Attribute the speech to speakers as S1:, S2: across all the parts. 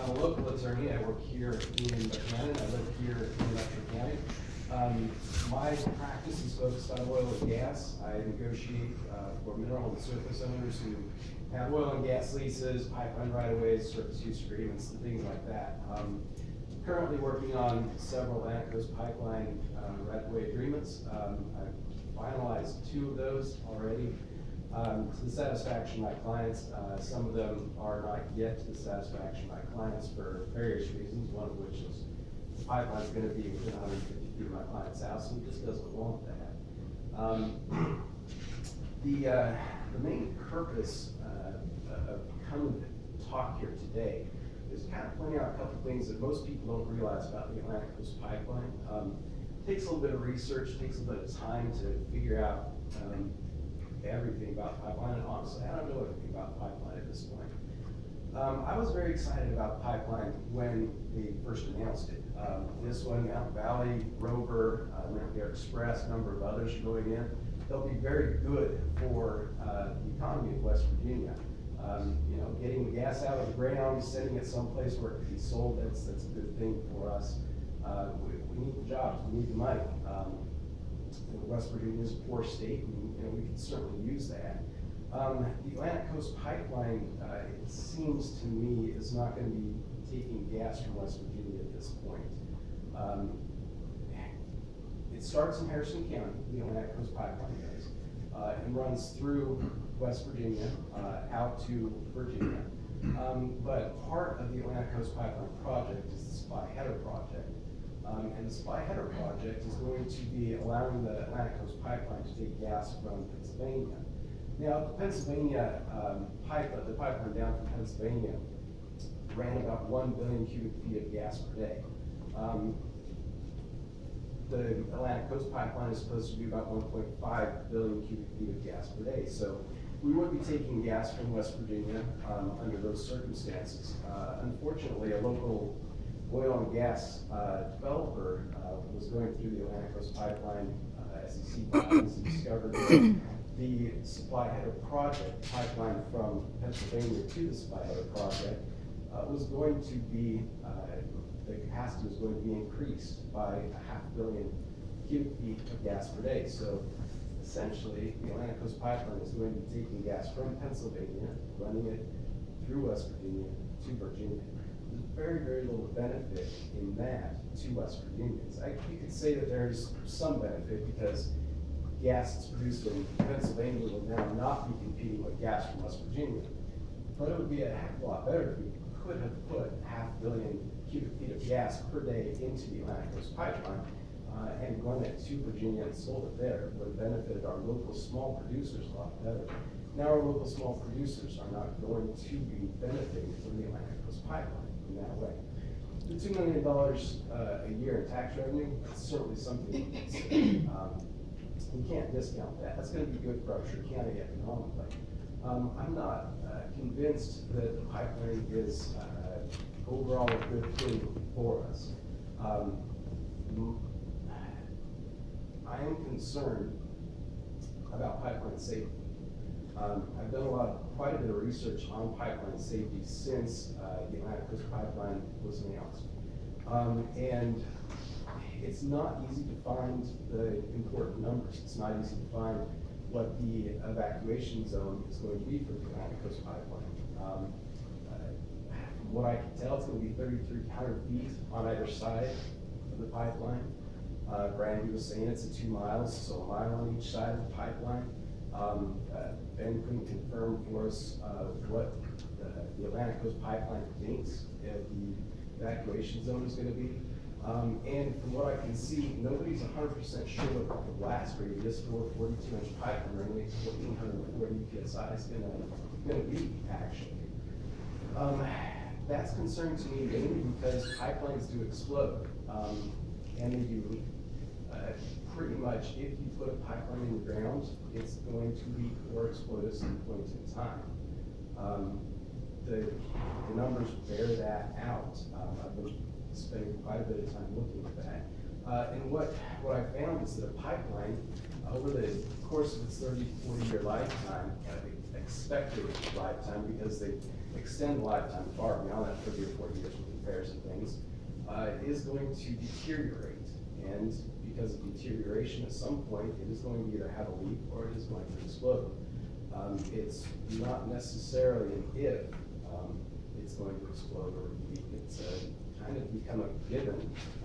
S1: I'm a local attorney. I work here in Buchanan. I live here in Upshur County. My practice is focused on oil and gas. I negotiate for mineral and surface owners who have oil and gas leases, pipeline right-of-ways, surface use agreements, and things like that. Currently working on several Atlantic Coast Pipeline right-of-way agreements. I've finalized 2 of those already. To the satisfaction of my clients. Some of them are not yet to the satisfaction of my clients for various reasons, one of which is the pipeline is going to be within 150 feet of my client's house, and he just doesn't want that. The main purpose of coming to talk here today is kind of pointing out a couple of things that most people don't realize about the Atlantic Coast Pipeline. It takes a little bit of research, takes a little bit of time to figure out everything about pipeline, and honestly, I don't know everything about pipeline at this point. I was very excited about the pipeline when they first announced it. This one, Mountain Valley, Rover, American Express, a number of others are going in. They'll be very good for the economy of West Virginia. You know, getting the gas out of the ground, sending it someplace where it can be sold, that's a good thing for us. We need the jobs, we need the money. West Virginia is a poor state, and we can certainly use that. The Atlantic Coast Pipeline, it seems to me, is not going to be taking gas from West Virginia at this point. It starts in Pierson County, the Atlantic Coast Pipeline does, and runs through West Virginia out to Virginia. But part of the Atlantic Coast Pipeline project is the Supply Header Project. And the Supply Header Project is going to be allowing the Atlantic Coast Pipeline to take gas from Pennsylvania. Now, the Pennsylvania the pipeline down from Pennsylvania ran about 1 billion cubic feet of gas per day. The Atlantic Coast Pipeline is supposed to do about 1.5 billion cubic feet of gas per day. So we would be taking gas from West Virginia under those circumstances. Unfortunately, a local oil and gas developer was going through the Atlantic Coast Pipeline SEC filings and discovered that the Supply Header Project, pipeline from Pennsylvania to the Supply Header Project, was going to be, the capacity was going to be increased by 500 million cubic feet of gas per day. So essentially, the Atlantic Coast Pipeline is going to be taking gas from Pennsylvania, running it through West Virginia to Virginia. There's very, very little benefit in that to West Virginians. You could say that there's some benefit because gas that's produced in Pennsylvania will now not be competing with gas from West Virginia. But it would be a heck of a lot better if we could have put 500 million cubic feet of gas per day into the Atlantic Coast Pipeline and run it to Virginia and sold it there. It would have benefited our local small producers a lot better. Now our local small producers are not going to be benefiting from the Atlantic Coast Pipeline in that way. The $2 million a year in tax revenue, that's certainly something to consider. We can't discount that. That's going to be good for Upshur County economically. I'm not convinced that the pipeline is overall a good thing for us. I am concerned about pipeline safety. I've done quite a bit of research on pipeline safety since the Atlantic Coast Pipeline was announced. And it's not easy to find the important numbers. It's not easy to find what the evacuation zone is going to be for the Atlantic Coast Pipeline. From what I can tell, it's going to be 3,300 feet on either side of the pipeline. Brandy was saying it's 2 miles, so a mile on each side of the pipeline. Ben couldn't confirm for us what the Atlantic Coast Pipeline thinks the evacuation zone is going to be. And from what I can see, nobody's 100% sure what the blast radius for a 42-inch pipeline running at 1,440 psi is going to be, actually. That's concerning to me mainly because pipelines do explode. And they do pretty much, if you put a pipeline in the ground, it's going to leak or explode at some point in time. The numbers bear that out. I've been spending quite a bit of time looking at that. And what I found is that a pipeline, over the course of its 30 to 40-year lifetime, expected lifetime, because they extend the lifetime far beyond that 30 or 40 years is going to deteriorate. And because of deterioration, at some point, it is going to either have a leak or it is going to explode. It's not necessarily an if it's going to explode or leak. It's kind of become a given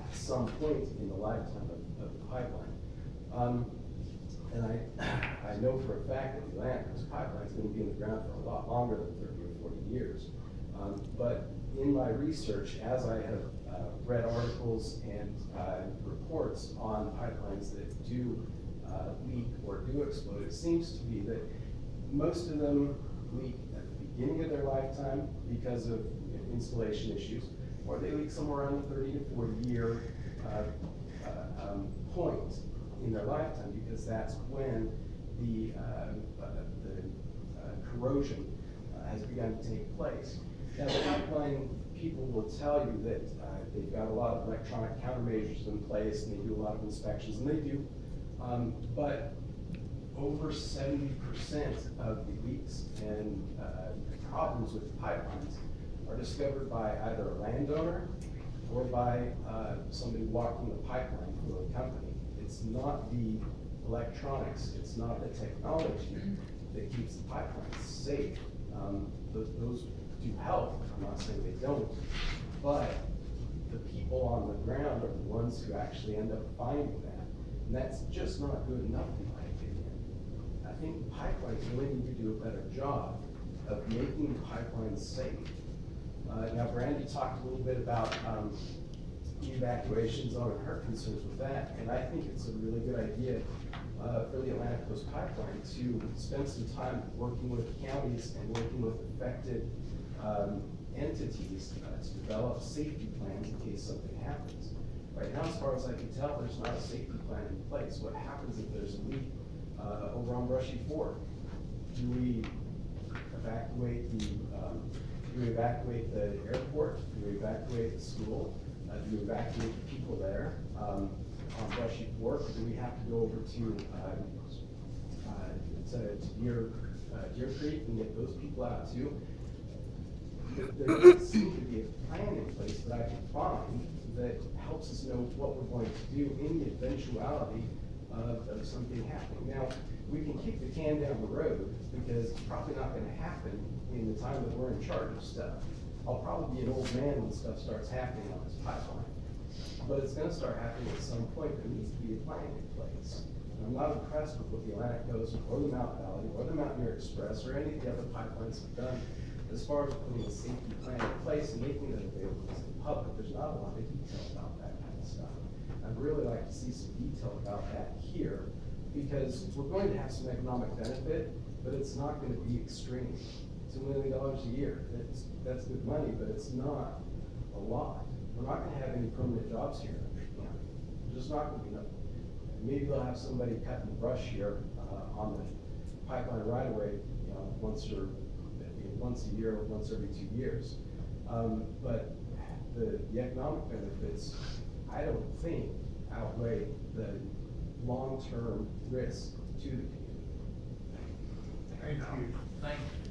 S1: at some point in the lifetime of the pipeline. And I know for a fact that the Atlantic Coast Pipeline is going to be in the ground for a lot longer than 30 or 40 years. But in my research, as I have read articles and reports on pipelines that do leak or do explode, it seems to be that most of them leak at the beginning of their lifetime because of installation issues, or they leak somewhere around the 30 to 40 year point in their lifetime, because that's when the corrosion has begun to take place. Now, the pipeline people will tell you that they've got a lot of electronic countermeasures in place, and they do a lot of inspections, and they do. But over 70% of the leaks and problems with pipelines are discovered by either a landowner or by somebody walking the pipeline for a company. It's not the electronics, it's not the technology that keeps the pipelines safe. Those do help, I'm not saying they don't, but the people on the ground are the ones who actually end up finding that. And that's just not good enough in my opinion. I think pipelines really need to do a better job of making pipelines safe. Now, Brandy talked a little bit about evacuation zone and her concerns with that, and I think it's a really good idea for the Atlantic Coast Pipeline to spend some time working with counties and working with affected entities to develop safety plans in case something happens. Right now, as far as I can tell, there's not a safety plan in place. What happens if there's a leak over on Brushy Fork? Do we evacuate the airport? Do we evacuate the school? Do we evacuate the people there on Brushy Fork? Or do we have to go over to Deer Creek and get those people out too? There doesn't seem to be a plan in place that I can find that helps us know what we're going to do in the eventuality of something happening. Now, we can kick the can down the road because it's probably not going to happen in the time that we're in charge of stuff. I'll probably be an old man when stuff starts happening on this pipeline. But it's going to start happening at some point. There needs to be a plan in place. And I'm not impressed with what the Atlantic Coast or the Mountain Valley or the Mountaineer Express or any of the other pipelines have done as far as putting a safety plan in place and making it available to the public. There's not a lot of detail about that kind of stuff. I'd really like to see some detail about that here, because we're going to have some economic benefit, but it's not going to be extreme. $2 million a year, that's good money, but it's not a lot. We're not going to have any permanent jobs here. There's just not going to be enough. Maybe they'll have somebody cutting the brush here on the pipeline right away, once a year or once every 2 years. But the economic benefits, I don't think, outweigh the long-term risk to the community.
S2: Thank you.